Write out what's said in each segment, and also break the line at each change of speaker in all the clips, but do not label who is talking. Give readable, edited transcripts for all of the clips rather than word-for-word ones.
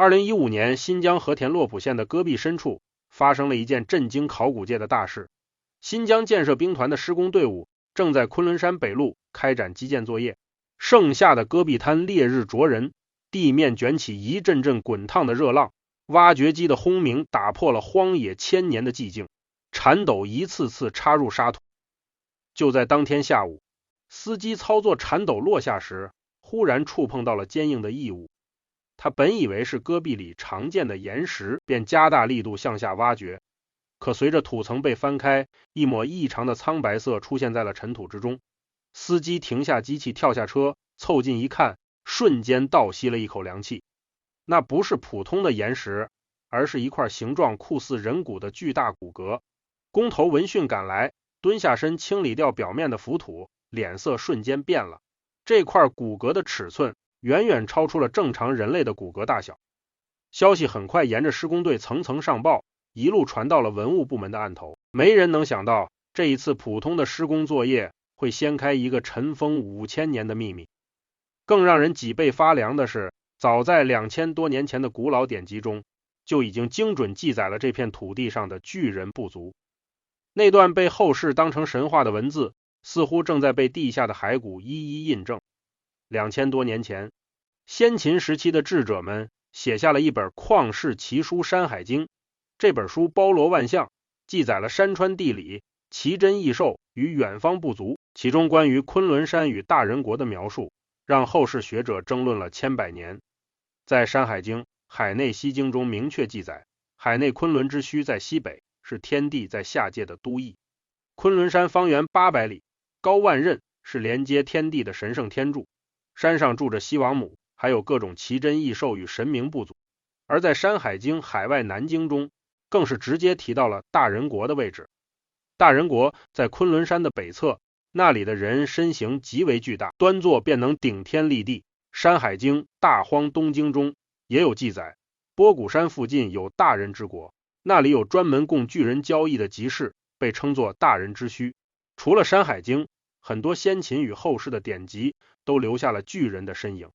2015年，新疆和田洛浦县的戈壁深处发生了一件震惊考古界的大事。新疆建设兵团的施工队伍正在昆仑山北麓开展基建作业，盛夏的戈壁滩烈日灼人，地面卷起一阵阵滚烫的热浪，挖掘机的轰鸣打破了荒野千年的寂静，铲斗一次次插入沙土。就在当天下午，司机操作铲斗落下时，忽然触碰到了坚硬的异物。他本以为是戈壁里常见的岩石，便加大力度向下挖掘，可随着土层被翻开，一抹异常的苍白色出现在了尘土之中。司机停下机器，跳下车，凑近一看，瞬间倒吸了一口凉气。那不是普通的岩石，而是一块形状酷似人骨的巨大骨骼。工头闻讯赶来，蹲下身清理掉表面的浮土，脸色瞬间变了。这块骨骼的尺寸远远超出了正常人类的骨骼大小。消息很快沿着施工队层层上报，一路传到了文物部门的案头。没人能想到，这一次普通的施工作业会掀开一个尘封5000年的秘密。更让人脊背发凉的是，早在2000多年前的古老典籍中，就已经精准记载了这片土地上的巨人部族。那段被后世当成神话的文字，似乎正在被地下的骸骨一一印证。2000多年前，先秦时期的智者们写下了一本旷世奇书《山海经》。这本书包罗万象，记载了山川地理、奇珍异兽与远方部族，其中关于昆仑山与大人国的描述，让后世学者争论了千百年。在《山海经·海内西经》中明确记载，海内昆仑之墟在西北，是天帝在下界的都邑。昆仑山方圆800里，高万仞，是连接天地的神圣天柱。山上住着西王母，还有各种奇珍异兽与神明部族。而在《山海经·海外南经》中，更是直接提到了大人国的位置。大人国在昆仑山的北侧，那里的人身形极为巨大，端坐便能顶天立地。《山海经·大荒东经》中也有记载，波谷山附近有大人之国，那里有专门供巨人交易的集市，被称作大人之墟。除了《山海经》，很多先秦与后世的典籍都留下了巨人的身影。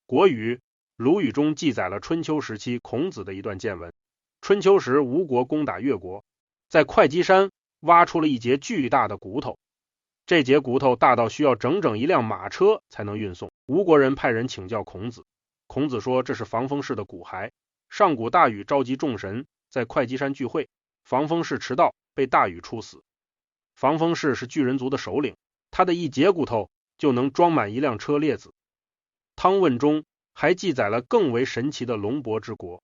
国语、鲁语中记载了春秋时期孔子的一段见闻。春秋时，吴国攻打越国，在会稽山挖出了一节巨大的骨头，这节骨头大到需要整整一辆马车才能运送。吴国人派人请教孔子，孔子说这是防风氏的骨骸。上古大禹召集众神在会稽山聚会，防风氏迟到，被大禹处死。防风氏是巨人族的首领，他的一节骨头就能装满一辆车列子。汤问中还记载了更为神奇的龙伯之国。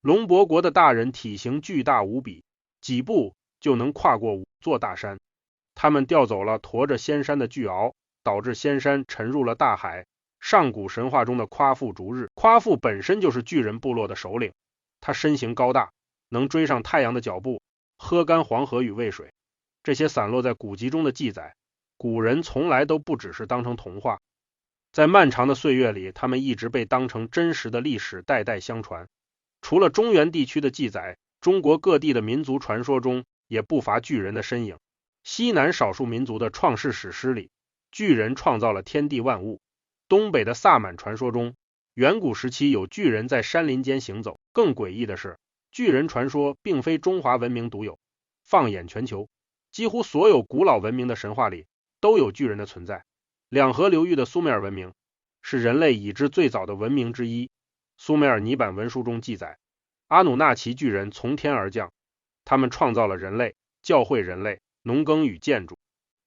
龙伯国的大人体型巨大无比，几步就能跨过5座大山。他们调走了驮着仙山的巨鳌，导致仙山沉入了大海。上古神话中的夸父逐日，夸父本身就是巨人部落的首领，他身形高大，能追上太阳的脚步，喝干黄河与渭水。这些散落在古籍中的记载，古人从来都不只是当成童话，在漫长的岁月里，他们一直被当成真实的历史代代相传。除了中原地区的记载，中国各地的民族传说中也不乏巨人的身影。西南少数民族的创世史诗里，巨人创造了天地万物。东北的萨满传说中，远古时期有巨人在山林间行走。更诡异的是，巨人传说并非中华文明独有，放眼全球，几乎所有古老文明的神话里都有巨人的存在。两河流域的苏美尔文明是人类已知最早的文明之一。苏美尔泥板文书中记载，阿努纳奇巨人从天而降，他们创造了人类，教会人类，农耕与建筑，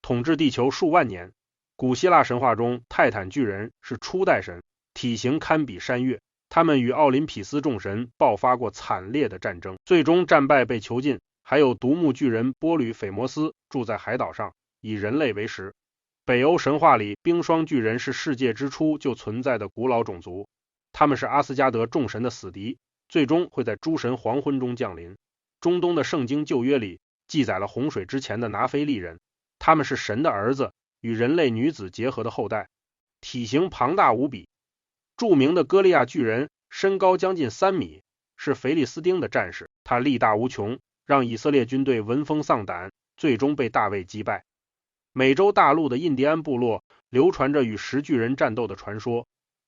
统治地球数万年。古希腊神话中，泰坦巨人是初代神，体型堪比山岳，他们与奥林匹斯众神爆发过惨烈的战争，最终战败被囚禁。还有独木巨人波吕斐摩斯住在海岛上，以人类为食。北欧神话里，冰霜巨人是世界之初就存在的古老种族，他们是阿斯加德众神的死敌，最终会在诸神黄昏中降临。中东的圣经旧约里记载了洪水之前的拿非利人，他们是神的儿子，与人类女子结合的后代，体型庞大无比。著名的歌利亚巨人身高将近3米，是腓力斯丁的战士，他力大无穷，让以色列军队闻风丧胆，最终被大卫击败。美洲大陆的印第安部落流传着与石巨人战斗的传说。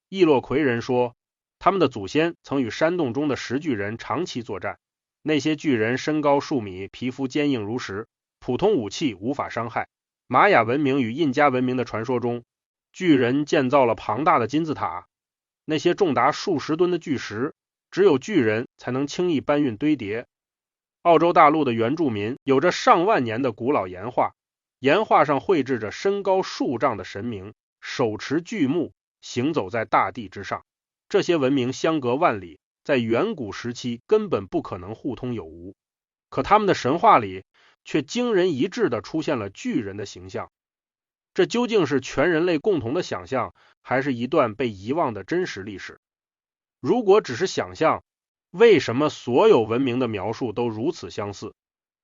易洛魁人说，他们的祖先曾与山洞中的石巨人长期作战，那些巨人身高数米，皮肤坚硬如石，普通武器无法伤害。玛雅文明与印加文明的传说中，巨人建造了庞大的金字塔，那些重达数十吨的巨石，只有巨人才能轻易搬运堆叠。澳洲大陆的原住民有着上万年的古老岩画，岩画上绘制着身高数丈的神明，手持巨木，行走在大地之上。这些文明相隔万里，在远古时期根本不可能互通有无，可他们的神话里却惊人一致地出现了巨人的形象。这究竟是全人类共同的想象，还是一段被遗忘的真实历史？如果只是想象，为什么所有文明的描述都如此相似？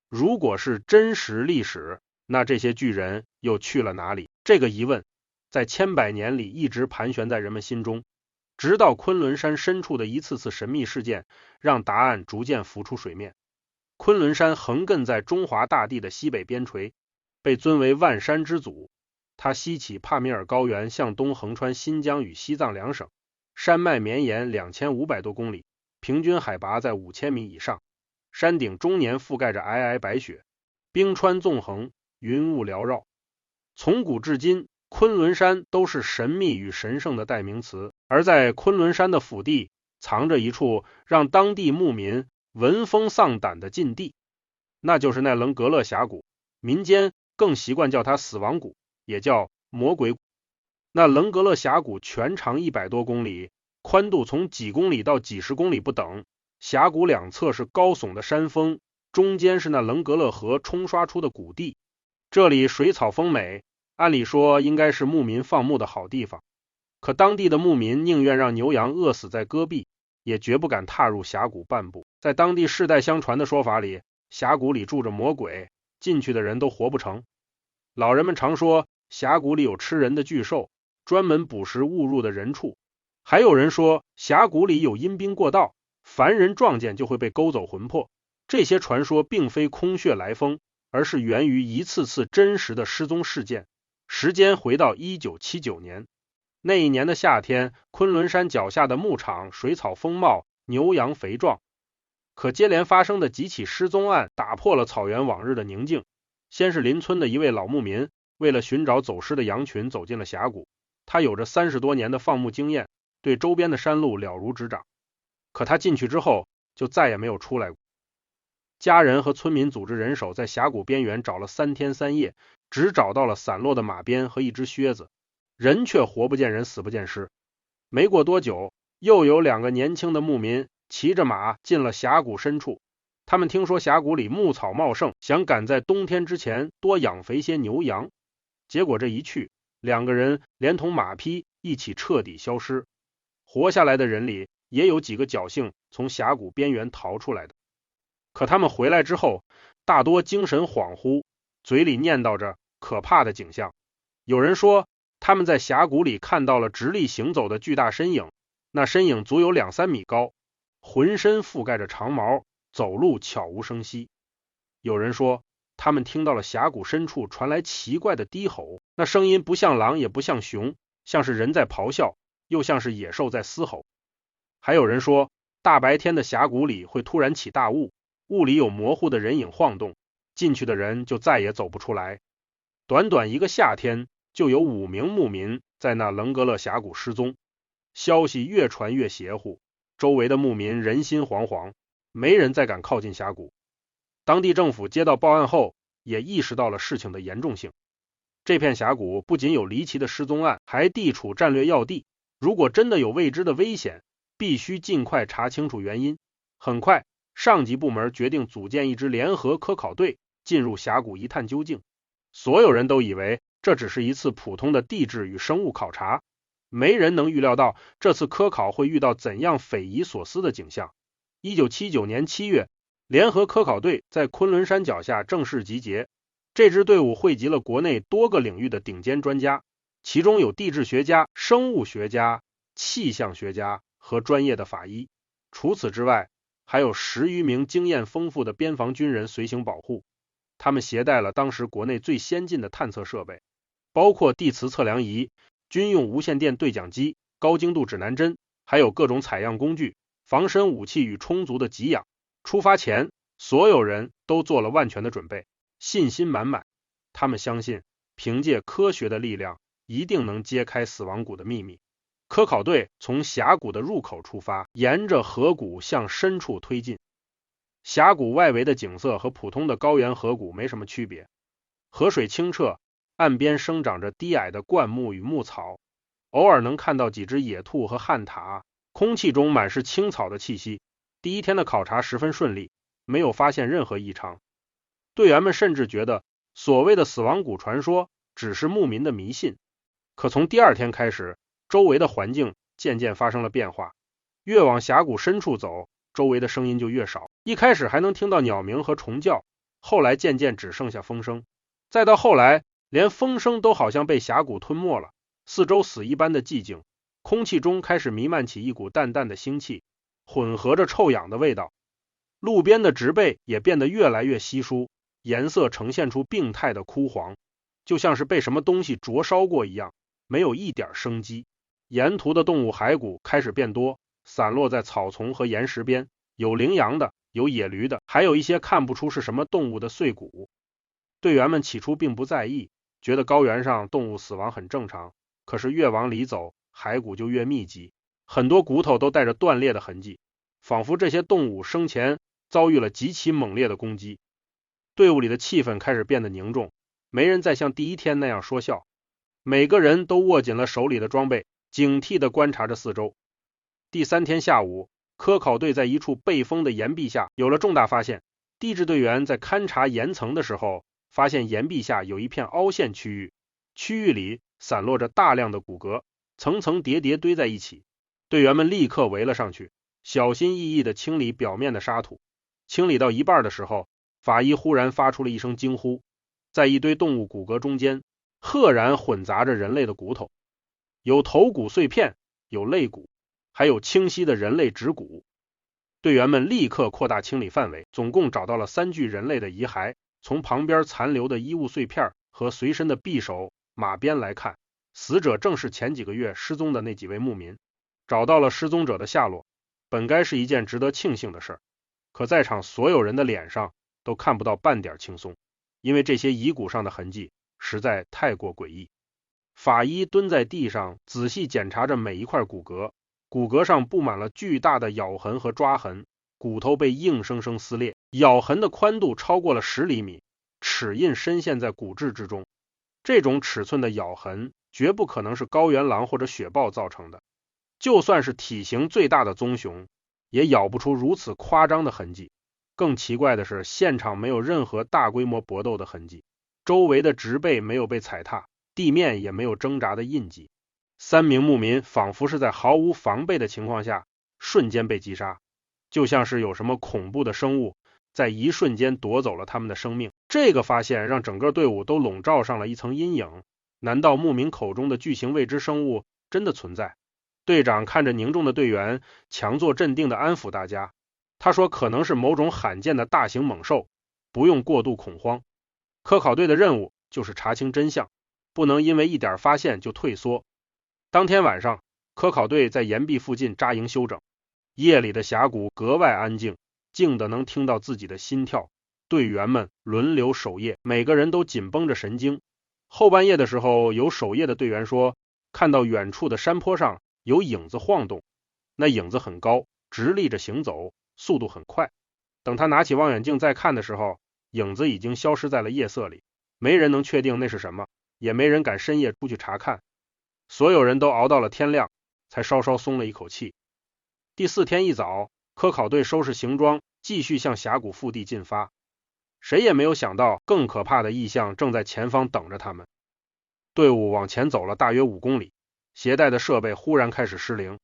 如果是真实历史，那这些巨人又去了哪里？这个疑问在千百年里一直盘旋在人们心中，直到昆仑山深处的一次次神秘事件，让答案逐渐浮出水面。昆仑山横亘在中华大地的西北边陲，被尊为万山之祖。它西起帕米尔高原，向东横穿新疆与西藏两省，山脉绵延2500多公里，平均海拔在5000米以上，山顶终年覆盖着皑皑白雪，冰川纵横，云雾缭绕。从古至今，昆仑山都是神秘与神圣的代名词，而在昆仑山的腹地藏着一处让当地牧民闻风丧胆的禁地，那就是奈棱格勒峡谷，民间更习惯叫它死亡谷，也叫魔鬼谷。那棱格勒峡谷全长100多公里，宽度从几公里到几十公里不等，峡谷两侧是高耸的山峰，中间是那棱格勒河冲刷出的谷地。这里水草丰美，按理说应该是牧民放牧的好地方，可当地的牧民宁愿让牛羊饿死在戈壁，也绝不敢踏入峡谷半步。在当地世代相传的说法里，峡谷里住着魔鬼，进去的人都活不成。老人们常说峡谷里有吃人的巨兽，专门捕食误入的人畜。还有人说峡谷里有阴兵过道，凡人撞见就会被勾走魂魄。这些传说并非空穴来风，而是源于一次次真实的失踪事件。时间回到1979年，那一年的夏天，昆仑山脚下的牧场水草丰茂，牛羊肥壮。可接连发生的几起失踪案打破了草原往日的宁静。先是邻村的一位老牧民，为了寻找走失的羊群走进了峡谷。他有着30多年的放牧经验，对周边的山路了如指掌。可他进去之后就再也没有出来过。家人和村民组织人手在峡谷边缘找了3天3夜，只找到了散落的马鞭和一只靴子，人却活不见人，死不见尸。没过多久，又有2个年轻的牧民骑着马进了峡谷深处。他们听说峡谷里牧草茂盛，想赶在冬天之前多养肥些牛羊。结果这一去，2个人连同马匹一起彻底消失。活下来的人里也有几个侥幸从峡谷边缘逃出来的。可他们回来之后，大多精神恍惚，嘴里念叨着可怕的景象。有人说他们在峡谷里看到了直立行走的巨大身影，那身影足有2-3米高，浑身覆盖着长毛，走路悄无声息。有人说他们听到了峡谷深处传来奇怪的低吼，那声音不像狼也不像熊，像是人在咆哮，又像是野兽在嘶吼。还有人说大白天的峡谷里会突然起大雾，雾里有模糊的人影晃动，进去的人就再也走不出来。短短一个夏天，就有5名牧民在那棱格勒峡谷失踪。消息越传越邪乎，周围的牧民人心惶惶，没人再敢靠近峡谷。当地政府接到报案后，也意识到了事情的严重性。这片峡谷不仅有离奇的失踪案，还地处战略要地，如果真的有未知的危险，必须尽快查清楚原因。很快，上级部门决定组建一支联合科考队，进入峡谷一探究竟。所有人都以为这只是一次普通的地质与生物考察，没人能预料到这次科考会遇到怎样匪夷所思的景象。1979年7月，联合科考队在昆仑山脚下正式集结。这支队伍汇集了国内多个领域的顶尖专家，其中有地质学家、生物学家、气象学家和专业的法医。除此之外，还有10余名经验丰富的边防军人随行保护。他们携带了当时国内最先进的探测设备，包括地磁测量仪、军用无线电对讲机、高精度指南针、还有各种采样工具、防身武器与充足的给养。出发前，所有人都做了万全的准备，信心满满。他们相信，凭借科学的力量，一定能揭开死亡谷的秘密。科考队从峡谷的入口出发，沿着河谷向深处推进。峡谷外围的景色和普通的高原河谷没什么区别，河水清澈，岸边生长着低矮的灌木与牧草，偶尔能看到几只野兔和旱獭，空气中满是青草的气息。第一天的考察十分顺利，没有发现任何异常。队员们甚至觉得所谓的死亡谷传说只是牧民的迷信。可从第二天开始，周围的环境渐渐发生了变化，越往峡谷深处走，周围的声音就越少。一开始还能听到鸟鸣和虫叫，后来渐渐只剩下风声，再到后来连风声都好像被峡谷吞没了，四周死一般的寂静，空气中开始弥漫起一股淡淡的腥气，混合着臭氧的味道。路边的植被也变得越来越稀疏，颜色呈现出病态的枯黄，就像是被什么东西灼烧过一样，没有一点生机。沿途的动物骸骨开始变多，散落在草丛和岩石边，有羚羊的，有野驴的，还有一些看不出是什么动物的碎骨。队员们起初并不在意，觉得高原上动物死亡很正常，可是越往里走，骸骨就越密集，很多骨头都带着断裂的痕迹，仿佛这些动物生前遭遇了极其猛烈的攻击。队伍里的气氛开始变得凝重，没人再像第一天那样说笑，每个人都握紧了手里的装备，警惕地观察着四周。第三天下午，科考队在一处背风的岩壁下有了重大发现。地质队员在勘察岩层的时候，发现岩壁下有一片凹陷区域，区域里散落着大量的骨骼，层层叠叠堆在一起。队员们立刻围了上去，小心翼翼地清理表面的沙土。清理到一半的时候，法医忽然发出了一声惊呼，在一堆动物骨骼中间，赫然混杂着人类的骨头，有头骨碎片，有肋骨，还有清晰的人类指骨。队员们立刻扩大清理范围，总共找到了3具人类的遗骸。从旁边残留的衣物碎片和随身的匕首、马鞭来看，死者正是前几个月失踪的那几位牧民。找到了失踪者的下落，本该是一件值得庆幸的事，可在场所有人的脸上都看不到半点轻松，因为这些遗骨上的痕迹实在太过诡异。法医蹲在地上仔细检查着每一块骨骼，骨骼上布满了巨大的咬痕和抓痕，骨头被硬生生撕裂，咬痕的宽度超过了10厘米，齿印深陷在骨质之中。这种尺寸的咬痕绝不可能是高原狼或者雪豹造成的，就算是体型最大的棕熊，也咬不出如此夸张的痕迹。更奇怪的是，现场没有任何大规模搏斗的痕迹，周围的植被没有被踩踏，地面也没有挣扎的印记。3名牧民仿佛是在毫无防备的情况下瞬间被击杀，就像是有什么恐怖的生物在一瞬间夺走了他们的生命。这个发现让整个队伍都笼罩上了一层阴影，难道牧民口中的巨型未知生物真的存在？队长看着凝重的队员，强作镇定地安抚大家。他说可能是某种罕见的大型猛兽，不用过度恐慌。科考队的任务就是查清真相，不能因为一点发现就退缩。当天晚上，科考队在岩壁附近扎营休整。夜里的峡谷格外安静，静得能听到自己的心跳。队员们轮流守夜，每个人都紧绷着神经。后半夜的时候，有守夜的队员说，看到远处的山坡上有影子晃动，那影子很高，直立着行走，速度很快。等他拿起望远镜再看的时候，影子已经消失在了夜色里，没人能确定那是什么，也没人敢深夜出去查看。所有人都熬到了天亮，才稍稍松了一口气。第4天一早，科考队收拾行装，继续向峡谷腹地进发。谁也没有想到，更可怕的异象正在前方等着他们。队伍往前走了大约5公里，携带的设备忽然开始失灵。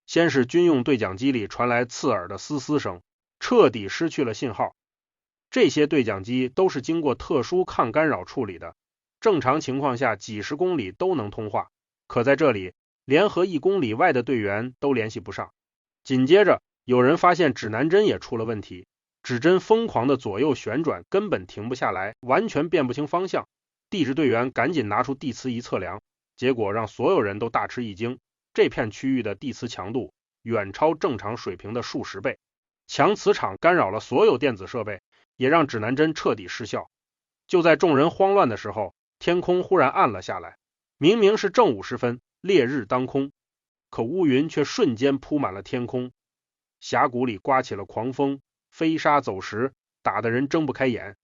先是军用对讲机里传来刺耳的嘶嘶声，彻底失去了信号。这些对讲机都是经过特殊抗干扰处理的，正常情况下几十公里都能通话，可在这里，连和1公里外的队员都联系不上。紧接着，有人发现指南针也出了问题，指针疯狂的左右旋转，根本停不下来，完全辨不清方向。地质队员赶紧拿出地磁仪测量，结果让所有人都大吃一惊，这片区域的地磁强度远超正常水平的数十倍，强磁场干扰了所有电子设备，也让指南针彻底失效。就在众人慌乱的时候，天空忽然暗了下来，明明是正午时分，烈日当空，可乌云却瞬间铺满了天空，峡谷里刮起了狂风，飞沙走石，打得人睁不开眼。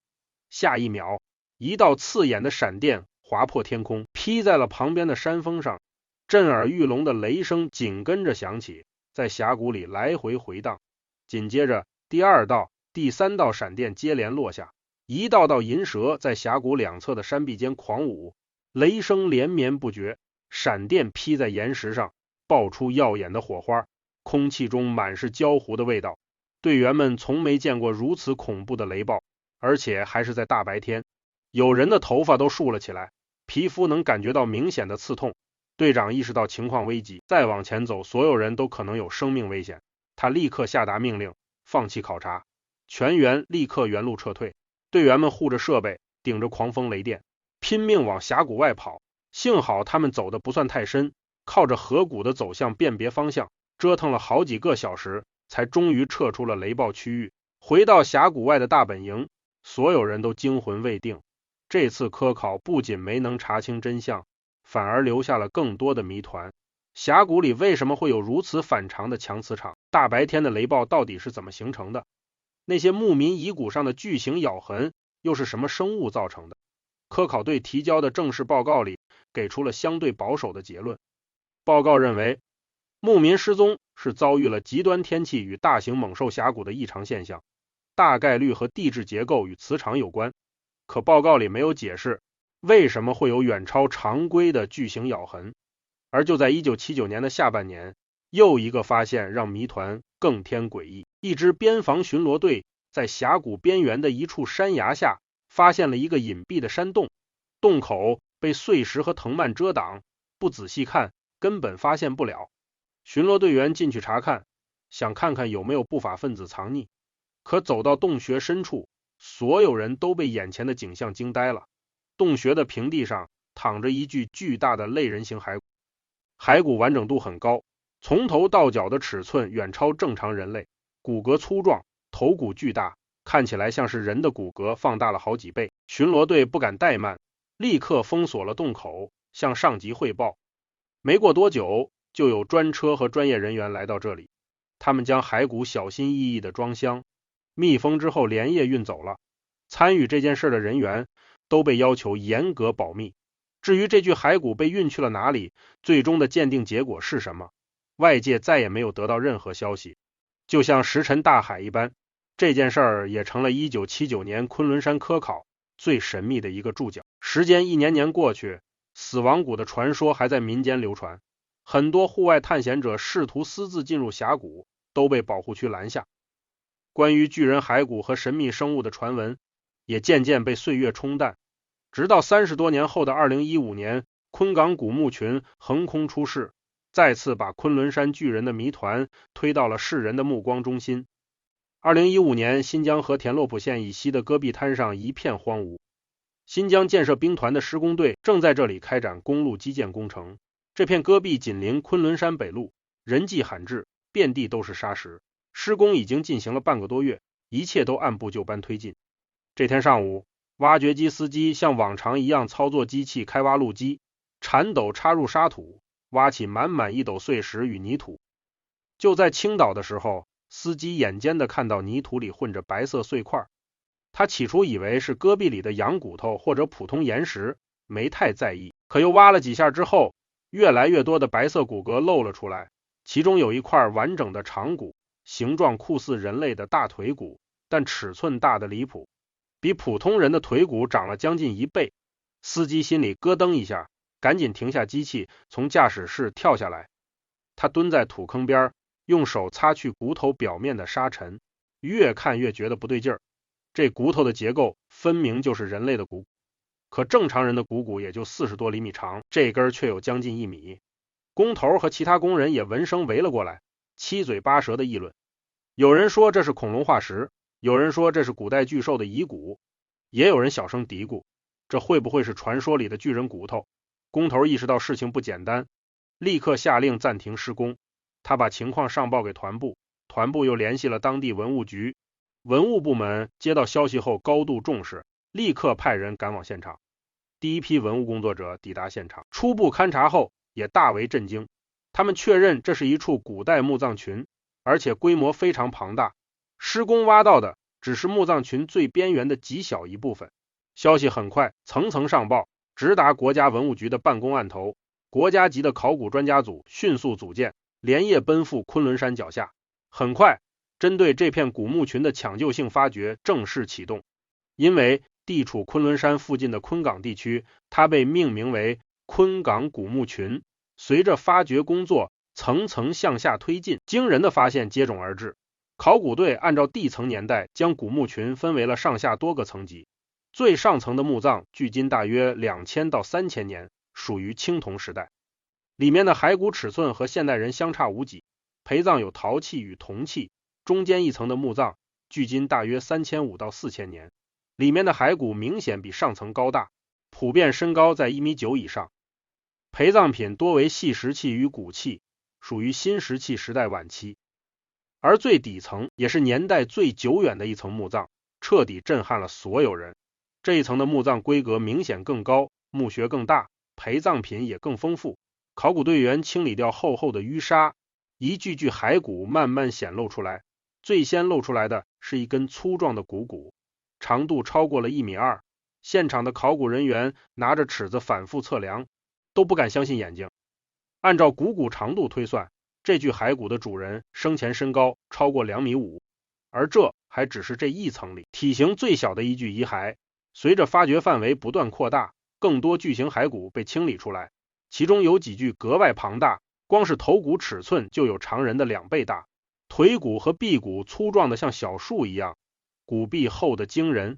下一秒，一道刺眼的闪电划破天空，劈在了旁边的山峰上，震耳欲聋的雷声紧跟着响起，在峡谷里来回回荡。紧接着，第二道、第三道闪电接连落下，一道道银蛇在峡谷两侧的山壁间狂舞，雷声连绵不绝，闪电劈在岩石上，爆出耀眼的火花，空气中满是焦糊的味道。队员们从没见过如此恐怖的雷暴，而且还是在大白天。有人的头发都竖了起来，皮肤能感觉到明显的刺痛。队长意识到情况危急，再往前走，所有人都可能有生命危险。他立刻下达命令，放弃考察，全员立刻原路撤退。队员们护着设备，顶着狂风雷电，拼命往峡谷外跑。幸好他们走得不算太深，靠着河谷的走向辨别方向，折腾了好几个小时，才终于撤出了雷暴区域。回到峡谷外的大本营，所有人都惊魂未定。这次科考不仅没能查清真相，反而留下了更多的谜团。峡谷里为什么会有如此反常的强磁场？大白天的雷暴到底是怎么形成的？那些牧民遗骨上的巨型咬痕又是什么生物造成的？科考队提交的正式报告里给出了相对保守的结论。报告认为，牧民失踪是遭遇了极端天气与大型猛兽峡谷的异常现象，大概率和地质结构与磁场有关。可报告里没有解释为什么会有远超常规的巨型咬痕。而就在1979年的下半年，又一个发现让谜团更添诡异。一支边防巡逻队在峡谷边缘的一处山崖下发现了一个隐蔽的山洞，洞口被碎石和藤蔓遮挡，不仔细看根本发现不了。巡逻队员进去查看，想看看有没有不法分子藏匿，可走到洞穴深处，所有人都被眼前的景象惊呆了。洞穴的平地上躺着一具巨大的类人形骸骨，骸骨完整度很高，从头到脚的尺寸远超正常人类，骨骼粗壮，头骨巨大，看起来像是人的骨骼放大了好几倍。巡逻队不敢怠慢，立刻封锁了洞口，向上级汇报。没过多久，就有专车和专业人员来到这里，他们将骸骨小心翼翼地装箱，密封之后连夜运走了。参与这件事的人员都被要求严格保密。至于这具骸骨被运去了哪里，最终的鉴定结果是什么，外界再也没有得到任何消息。就像石沉大海一般，这件事儿也成了1979年昆仑山科考最神秘的一个注脚。时间一年年过去，死亡谷的传说还在民间流传，很多户外探险者试图私自进入峡谷，都被保护区拦下。关于巨人骸骨和神秘生物的传闻也渐渐被岁月冲淡，直到30多年后的2015年，昆港古墓群横空出世，再次把昆仑山巨人的谜团推到了世人的目光中心。2015年，新疆和田洛浦县以西的戈壁滩上一片荒芜，新疆建设兵团的施工队正在这里开展公路基建工程。这片戈壁紧邻昆仑山北路，人迹罕至，遍地都是沙石。施工已经进行了半个多月，一切都按部就班推进。这天上午，挖掘机司机像往常一样操作机器开挖路基，铲斗插入沙土，挖起满满一斗碎石与泥土。就在倾倒的时候，司机眼尖地看到泥土里混着白色碎块，他起初以为是戈壁里的羊骨头或者普通岩石，没太在意。可又挖了几下之后，越来越多的白色骨骼露了出来，其中有一块完整的长骨，形状酷似人类的大腿骨，但尺寸大得离谱，比普通人的腿骨长了将近1倍。司机心里咯噔一下，赶紧停下机器，从驾驶室跳下来。他蹲在土坑边，用手擦去骨头表面的沙尘，越看越觉得不对劲儿。这骨头的结构分明就是人类的骨，可正常人的骨也就40多厘米长，这根却有将近1米。工头和其他工人也闻声围了过来，七嘴八舌的议论。有人说这是恐龙化石，有人说这是古代巨兽的遗骨，也有人小声嘀咕，这会不会是传说里的巨人骨头？工头意识到事情不简单，立刻下令暂停施工。他把情况上报给团部，团部又联系了当地文物局，文物部门接到消息后高度重视，立刻派人赶往现场。第一批文物工作者抵达现场，初步勘察后也大为震惊。他们确认这是一处古代墓葬群，而且规模非常庞大，施工挖到的只是墓葬群最边缘的极小一部分。消息很快层层上报，直达国家文物局的办公案头，国家级的考古专家组迅速组建，连夜奔赴昆仑山脚下。很快，针对这片古墓群的抢救性发掘正式启动。因为地处昆仑山附近的昆岗地区，它被命名为昆岗古墓群。随着发掘工作层层向下推进，惊人的发现接踵而至。考古队按照地层年代将古墓群分为了上下多个层级，最上层的墓葬距今大约2000到3000年，属于青铜时代。里面的骸骨尺寸和现代人相差无几，陪葬有陶器与铜器。中间一层的墓葬距今大约3500到4000年，里面的骸骨明显比上层高大，普遍身高在1.9米以上。陪葬品多为细石器与骨器，属于新石器时代晚期。而最底层也是年代最久远的一层墓葬，彻底震撼了所有人。这一层的墓葬规格明显更高，墓穴更大，陪葬品也更丰富。考古队员清理掉厚厚的淤沙，一具具骸骨慢慢显露出来。最先露出来的是一根粗壮的骨，长度超过了1.2米。现场的考古人员拿着尺子反复测量，都不敢相信眼睛。按照骨长度推算，这具骸骨的主人生前身高超过2.5米，而这还只是这一层里体型最小的一具遗骸。随着发掘范围不断扩大，更多巨型骸骨被清理出来，其中有几具格外庞大，光是头骨尺寸就有常人的2倍大，腿骨和臂骨粗壮的像小树一样，骨壁厚得惊人。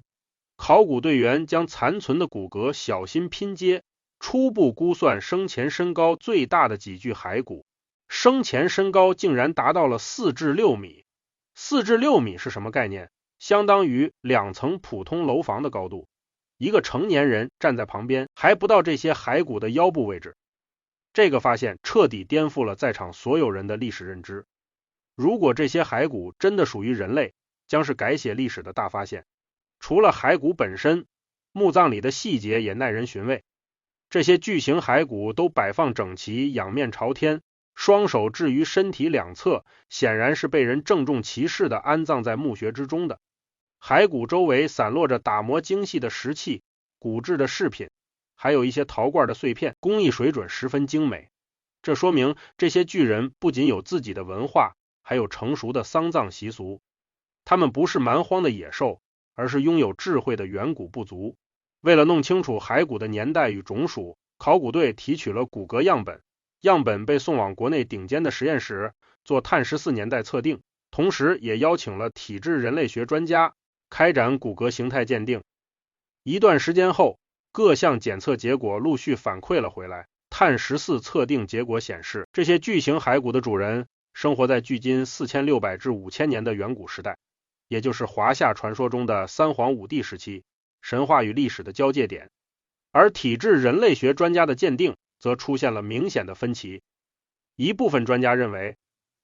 考古队员将残存的骨骼小心拼接，初步估算生前身高最大的几具骸骨，生前身高竟然达到了4至6米。4至6米是什么概念？相当于2层普通楼房的高度。一个成年人站在旁边，还不到这些骸骨的腰部位置。这个发现彻底颠覆了在场所有人的历史认知。如果这些骸骨真的属于人类，将是改写历史的大发现。除了骸骨本身，墓葬里的细节也耐人寻味。这些巨型骸骨都摆放整齐，仰面朝天，双手置于身体两侧，显然是被人郑重其事地安葬在墓穴之中的。骸骨周围散落着打磨精细的石器、骨制的饰品，还有一些陶罐的碎片，工艺水准十分精美。这说明这些巨人不仅有自己的文化，还有成熟的丧葬习俗。他们不是蛮荒的野兽，而是拥有智慧的远古部族。为了弄清楚骸骨的年代与种属，考古队提取了骨骼样本，样本被送往国内顶尖的实验室做碳14年代测定，同时也邀请了体质人类学专家开展骨骼形态鉴定。一段时间后，各项检测结果陆续反馈了回来。碳14测定结果显示，这些巨型骸骨的主人生活在距今4600至5000年的远古时代，也就是华夏传说中的三皇五帝时期，神话与历史的交界点。而体质人类学专家的鉴定则出现了明显的分歧。一部分专家认为，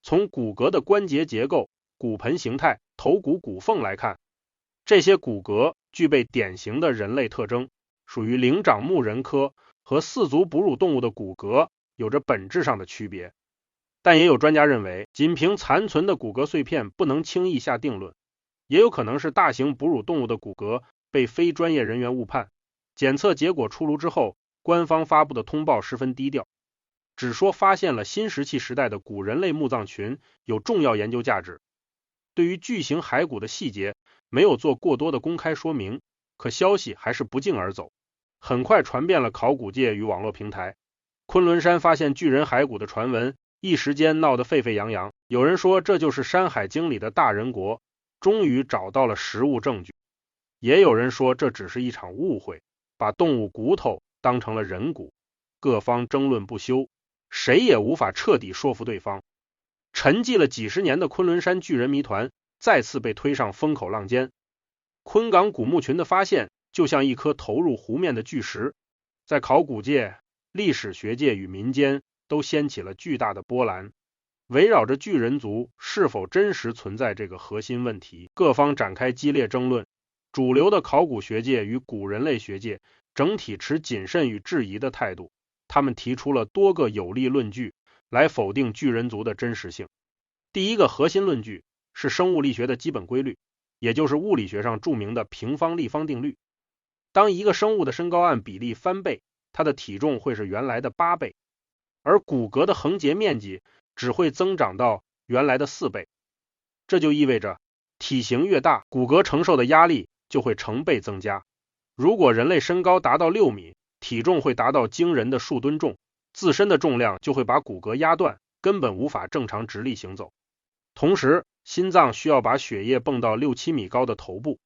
从骨骼的关节结构、骨盆形态、头骨骨缝来看，这些骨骼具备典型的人类特征，属于灵长目人科和四足哺乳动物的骨骼有着本质上的区别。但也有专家认为，仅凭残存的骨骼碎片不能轻易下定论，也有可能是大型哺乳动物的骨骼被非专业人员误判。检测结果出炉之后，官方发布的通报十分低调，只说发现了新石器时代的古人类墓葬群，有重要研究价值。对于巨型骸骨的细节，没有做过多的公开说明，可消息还是不胫而走，很快传遍了考古界与网络平台。昆仑山发现巨人骸骨的传闻一时间闹得沸沸扬扬，有人说这就是《山海经》里的大人国，终于找到了实物证据。也有人说这只是一场误会，把动物骨头当成了人骨。各方争论不休，谁也无法彻底说服对方。沉寂了几十年的昆仑山巨人谜团再次被推上风口浪尖。昆岗古墓群的发现就像一颗投入湖面的巨石，在考古界、历史学界与民间都掀起了巨大的波澜。围绕着巨人族是否真实存在这个核心问题，各方展开激烈争论。主流的考古学界与古人类学界整体持谨慎与质疑的态度，他们提出了多个有力论据来否定巨人族的真实性。第一个核心论据是生物力学的基本规律，也就是物理学上著名的平方立方定律。当一个生物的身高按比例翻倍，它的体重会是原来的8倍，而骨骼的横截面积只会增长到原来的4倍。这就意味着体型越大，骨骼承受的压力就会成倍增加。如果人类身高达到6米，体重会达到惊人的数吨重，自身的重量就会把骨骼压断，根本无法正常直立行走。同时，心脏需要把血液泵到6-7米高的头部，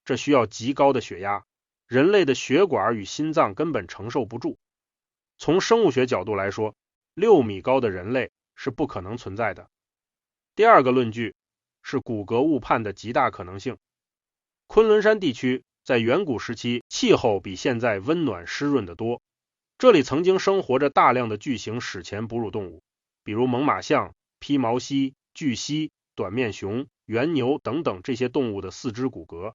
这需要极高的血压，人类的血管与心脏根本承受不住。从生物学角度来说，6米高的人类是不可能存在的。第二个论据是骨骼误判的极大可能性。昆仑山地区在远古时期气候比现在温暖湿润得多，这里曾经生活着大量的巨型史前哺乳动物，比如猛犸象、披毛犀、巨蜥、短面熊、原牛等等，这些动物的四肢骨骼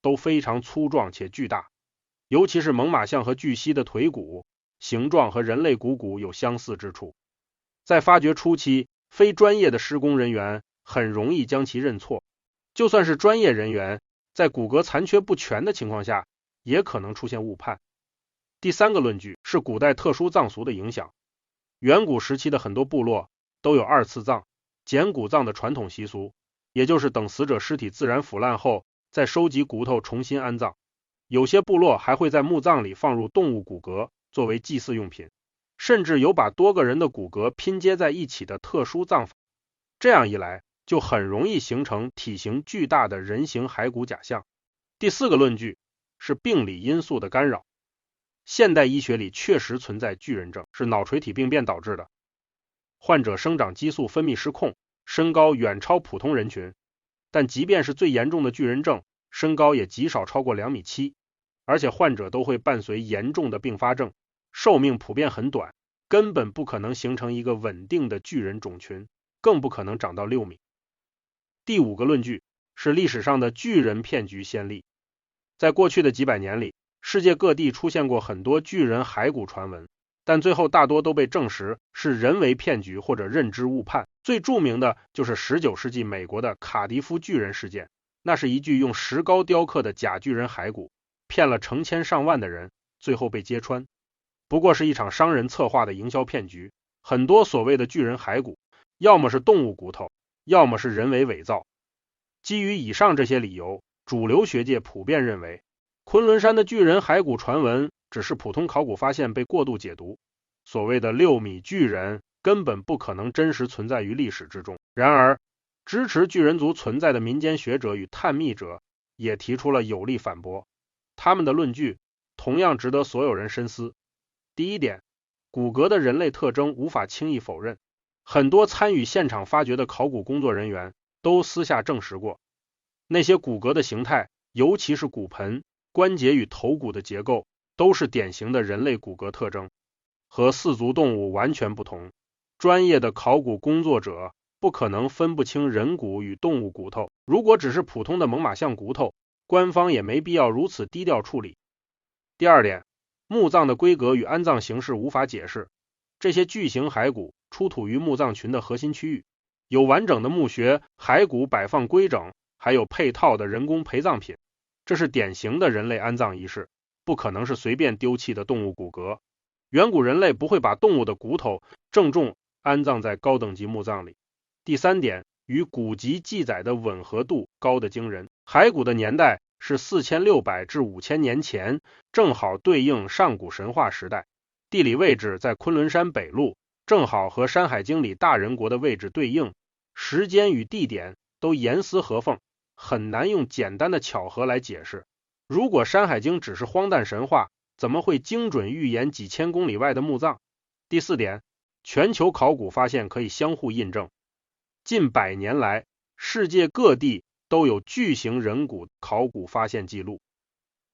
都非常粗壮且巨大，尤其是猛犸象和巨蜥的腿骨形状和人类股骨有相似之处。在发掘初期，非专业的施工人员很容易将其认错，就算是专业人员，在骨骼残缺不全的情况下，也可能出现误判。第三个论据是古代特殊葬俗的影响。远古时期的很多部落都有2次葬、捡骨葬的传统习俗，也就是等死者尸体自然腐烂后，再收集骨头重新安葬。有些部落还会在墓葬里放入动物骨骼作为祭祀用品，甚至有把多个人的骨骼拼接在一起的特殊葬法。这样一来，就很容易形成体型巨大的人形骸骨假象。第四个论据是病理因素的干扰。现代医学里确实存在巨人症，是脑垂体病变导致的。患者生长激素分泌失控，身高远超普通人群，但即便是最严重的巨人症，身高也极少超过2.7米，而且患者都会伴随严重的并发症，寿命普遍很短，根本不可能形成一个稳定的巨人种群，更不可能长到6米。第五个论据是历史上的巨人骗局先例。在过去的几百年里，世界各地出现过很多巨人骸骨传闻，但最后大多都被证实是人为骗局或者认知误判。最著名的就是19世纪美国的卡迪夫巨人事件，那是一具用石膏雕刻的假巨人骸骨，骗了成千上万的人，最后被揭穿。不过是一场商人策划的营销骗局，很多所谓的巨人骸骨，要么是动物骨头，要么是人为伪造。基于以上这些理由，主流学界普遍认为，昆仑山的巨人骸骨传闻只是普通考古发现被过度解读，所谓的6米巨人根本不可能真实存在于历史之中。然而，支持巨人族存在的民间学者与探秘者也提出了有力反驳，他们的论据同样值得所有人深思。第一点，骨骼的人类特征无法轻易否认，很多参与现场发掘的考古工作人员都私下证实过，那些骨骼的形态，尤其是骨盆、关节与头骨的结构，都是典型的人类骨骼特征，和四足动物完全不同。专业的考古工作者不可能分不清人骨与动物骨头，如果只是普通的猛犸象骨头，官方也没必要如此低调处理。第二点，墓葬的规格与安葬形式无法解释，这些巨型骸骨出土于墓葬群的核心区域，有完整的墓穴，骸骨摆放规整，还有配套的人工陪葬品，这是典型的人类安葬仪式，不可能是随便丢弃的动物骨骼。远古人类不会把动物的骨头郑重安葬在高等级墓葬里。第三点，与古籍记载的吻合度高得惊人，骸骨的年代是4600至5000年前，正好对应上古神话时代，地理位置在昆仑山北麓，正好和《山海经》里大人国的位置对应，时间与地点都严丝合缝，很难用简单的巧合来解释。如果《山海经》只是荒诞神话，怎么会精准预言几千公里外的墓葬？第四点，全球考古发现可以相互印证。近100年来，世界各地都有巨型人骨考古发现记录。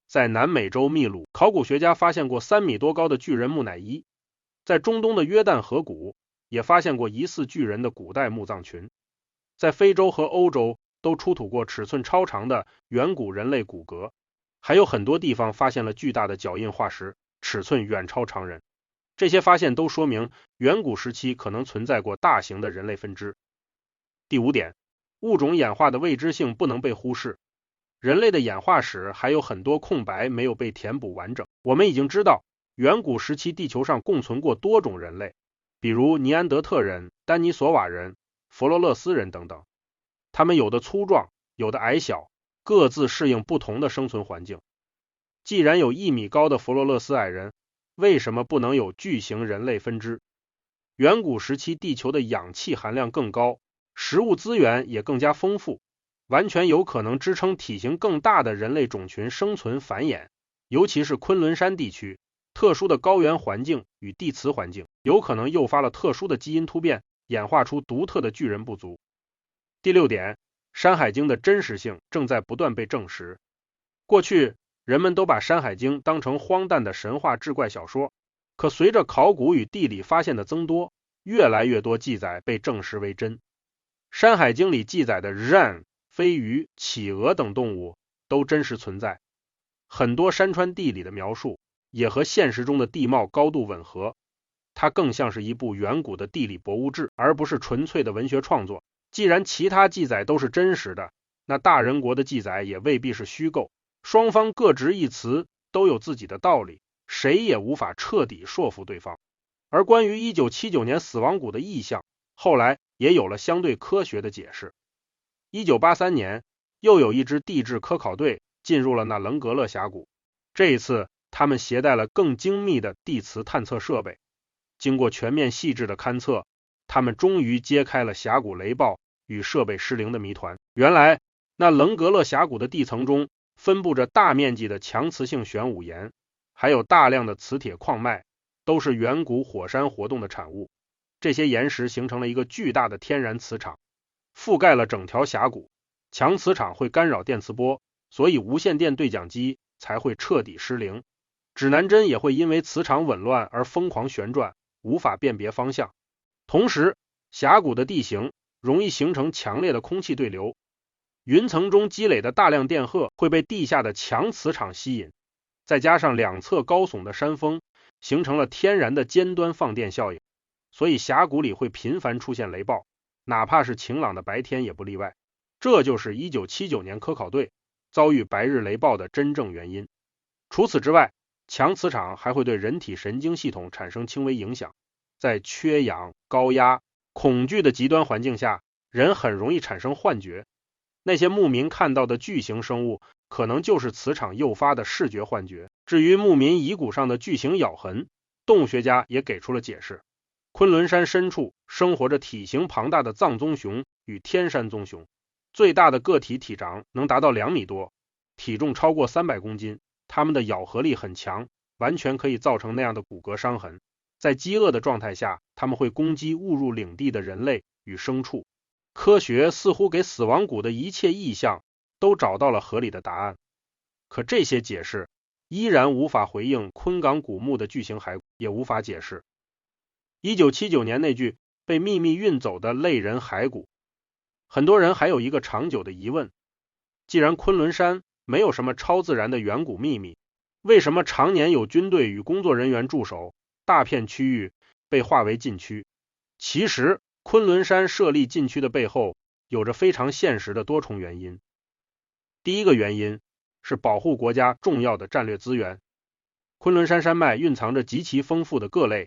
在南美洲秘鲁，考古学家发现过3米多高的巨人木乃伊。在中东的约旦河谷也发现过疑似巨人的古代墓葬群，在非洲和欧洲都出土过尺寸超长的远古人类骨骼，还有很多地方发现了巨大的脚印化石，尺寸远超常人。这些发现都说明远古时期可能存在过大型的人类分支。第5点，物种演化的未知性不能被忽视。人类的演化史还有很多空白没有被填补完整。我们已经知道，远古时期地球上共存过多种人类，比如尼安德特人、丹尼索瓦人、佛罗勒斯人等等。他们有的粗壮，有的矮小，各自适应不同的生存环境。既然有1米高的佛罗勒斯矮人，为什么不能有巨型人类分支？远古时期地球的氧气含量更高，食物资源也更加丰富，完全有可能支撑体型更大的人类种群生存繁衍。尤其是昆仑山地区，特殊的高原环境与地磁环境有可能诱发了特殊的基因突变，演化出独特的巨人部族。第6点，山海经的真实性正在不断被证实。过去人们都把山海经当成荒诞的神话志怪小说，可随着考古与地理发现的增多，越来越多记载被证实为真。山海经里记载的鳝、飞鱼、企鹅等动物都真实存在，很多山川地理的描述也和现实中的地貌高度吻合，它更像是一部远古的地理博物志，而不是纯粹的文学创作。既然其他记载都是真实的，那大人国的记载也未必是虚构，双方各执一词，都有自己的道理，谁也无法彻底说服对方。而关于1979年死亡谷的意象，后来也有了相对科学的解释。1983年，又有一支地质科考队进入了那棱格勒峡谷，这一次他们携带了更精密的地磁探测设备，经过全面细致的勘测，他们终于揭开了峡谷雷暴与设备失灵的谜团。原来那棱格勒峡谷的地层中分布着大面积的强磁性玄武岩，还有大量的磁铁矿脉，都是远古火山活动的产物。这些岩石形成了一个巨大的天然磁场，覆盖了整条峡谷。强磁场会干扰电磁波，所以无线电对讲机才会彻底失灵，指南针也会因为磁场紊乱而疯狂旋转，无法辨别方向。同时，峡谷的地形容易形成强烈的空气对流，云层中积累的大量电荷会被地下的强磁场吸引，再加上两侧高耸的山峰，形成了天然的尖端放电效应，所以峡谷里会频繁出现雷暴，哪怕是晴朗的白天也不例外。这就是1979年科考队遭遇白日雷暴的真正原因。除此之外，强磁场还会对人体神经系统产生轻微影响，在缺氧、高压、恐惧的极端环境下，人很容易产生幻觉。那些牧民看到的巨型生物，可能就是磁场诱发的视觉幻觉。至于牧民遗骨上的巨型咬痕，动物学家也给出了解释。昆仑山深处生活着体型庞大的藏棕熊与天山棕熊，最大的个体体长能达到2米多，体重超过300公斤，它们的咬合力很强，完全可以造成那样的骨骼伤痕。在饥饿的状态下，它们会攻击误入领地的人类与牲畜。科学似乎给死亡谷的一切意象都找到了合理的答案，可这些解释依然无法回应昆冈古墓的巨型骸骨，也无法解释1979年那具被秘密运走的类人骸骨。很多人还有一个长久的疑问，既然昆仑山没有什么超自然的远古秘密，为什么常年有军队与工作人员驻守，大片区域被划为禁区？其实昆仑山设立禁区的背后有着非常现实的多重原因。第一个原因是保护国家重要的战略资源。昆仑山山脉蕴藏着极其丰富的各类